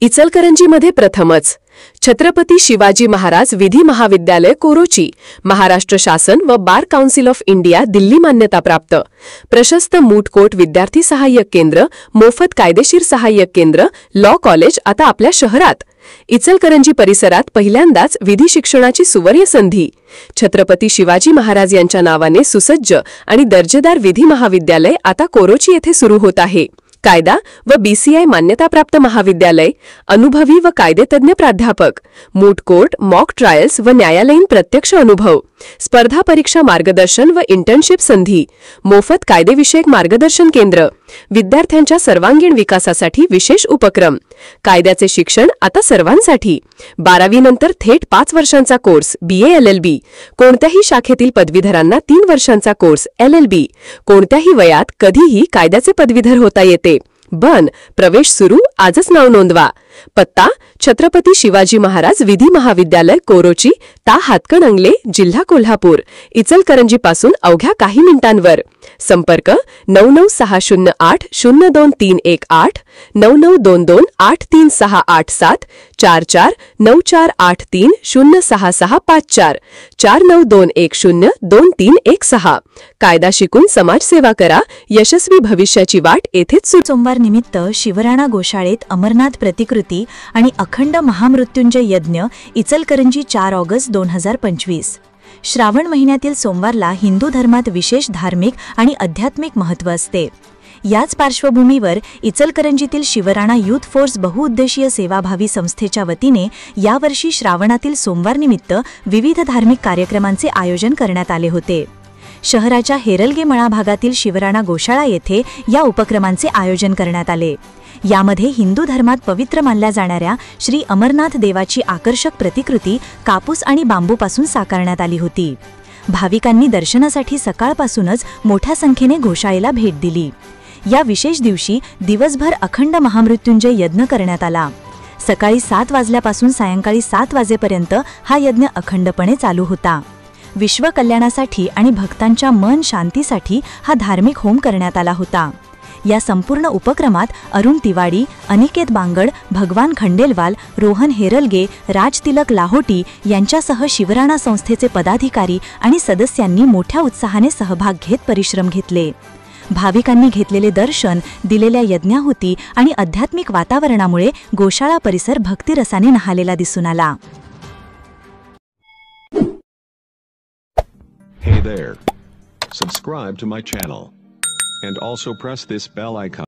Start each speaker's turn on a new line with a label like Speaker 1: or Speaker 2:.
Speaker 1: इचलकरंजीमध्ये प्रथमच छत्रपती शिवाजी महाराज विधी महाविद्यालय कोरोची, महाराष्ट्र शासन व bar council of India Delhi मान्यताप्राप्त, प्रशस्त मूट कोर्ट विद्यार्थी सहाय्यक केंद्र, मोफत कायदेशीर सहाय्यक केंद्र, लॉ कॉलेज आता आपल्या शहरात. इचलकरंजी परिसरात पहिल्यांदाच विधी शिक्षणाची सुवर्ण संधी. छत्रपती शिवाजी महाराज यांच्या नावाने सुसज्ज आणि दर्जेदार विधी महाविद्यालय आता कोरोची येथे सुरू होत आहे. कायदा व बीसीआय मान्यताप्राप्त महाविद्यालय, अनुभवी व कायदेतज्ञ प्राध्यापक, मूट कोर्ट, मॉक ट्रायल्स व न्यायालयीन प्रत्यक्ष अनुभव, स्पर्धा परीक्षा मार्गदर्शन व इंटर्नशिप संधी, मोफत कायदेविषयक मार्गदर्शन केंद्र, विद्यार्थ्यांच्या सर्वांगीण विकासासाठी विशेष उपक्रम. कायद्याचे शिक्षण आता सर्वांसाठी. 12वी नंतर थेट 5 वर्षांचा कोर्स BA LLB, कोणत्याही शाखेतील पदवीधरांना 3 वर्षांचा कोर्स LLB, कोणत्याही वयात कधीही कायद्याचे पदवीधर होता येते. बन प्रवेश सुरू, आजच नाव नोंदवा. पत्ता छत्रपती शिवाजी महाराज विधी महाविद्यालय कोरोची, ता हातकणंगले, जिल्हा कोल्हापूर. इचलकरंजी पासून अवघ्या काही मिनिटांवर. संपर्क 9960802318, 9922836887, 449483066654, 4921023116. कायदा शिकून समाजसेवा करा, यशस्वी भविष्याची वाट येथेच सुरू.
Speaker 2: सोमवार निमित्त शिवराणा गोशाळेत अमरनाथ प्रतिकृती आणि अखंड महामृत्युंजय यज्ञ, इचलकरंजी 4 ऑगस्ट 2025. श्रावण महिन्यातील सोमवारला हिंदू धर्मात विशेष धार्मिक आणि आध्यात्मिक महत्त्व असते. याच पार्श्वभूमीवर इचलकरंजीतील शिवराणा यूथ फोर्स बहुउद्देशीय सेवाभावी संस्थेच्या वतीने यावर्षी श्रावणातील सोमवारनिमित्त विविध धार्मिक कार्यक्रमांचे आयोजन करण्यात आले होते. शहराच्या हेरलगे मळा भागातील शिवराणा गोशाळा येथे या उपक्रमांचे आयोजन करण्यात आले. यामध्ये हिंदू धर्मात पवित्र मानल्या जाणाऱ्या श्री अमरनाथ देवाची आकर्षक प्रतिकृती कापूस आणि बांबूपासून साकारण्यात आली होती. भाविकांनी दर्शनासाठी सकाळपासूनच मोठ्या संख्येने गोशाळेला भेट दिली. या विशेष दिवशी दिवसभर अखंड महामृत्युंजय यज्ञ करण्यात आला. सकाळी 7 वाजल्यापासून सायंकाळी 7 वाजेपर्यंत हा यज्ञ अखंडपणे चालू होता. विश्व कल्याणासाठी आणि भक्तांच्या मन शांतीसाठी हा धार्मिक होम करण्यात आला होता. या संपूर्ण उपक्रमात अरुण तिवाडी, अनिकेत बांगड, भगवान खंडेलवाल, रोहन हेरलगे, राजतिलक लाहोटी यांच्यासह शिवराणा संस्थेचे पदाधिकारी आणि सदस्यांनी मोठ्या उत्साहाने सहभाग घेत परिश्रम घेतले. भाविकांनी घेतलेले दर्शन, दिलेल्या यज्ञाहुती आणि आध्यात्मिक वातावरणामुळे गोशाळा परिसर भक्तिरसाने न्हालेला दिसून आला.
Speaker 3: Hey there. Subscribe to my channel. And also press this bell icon.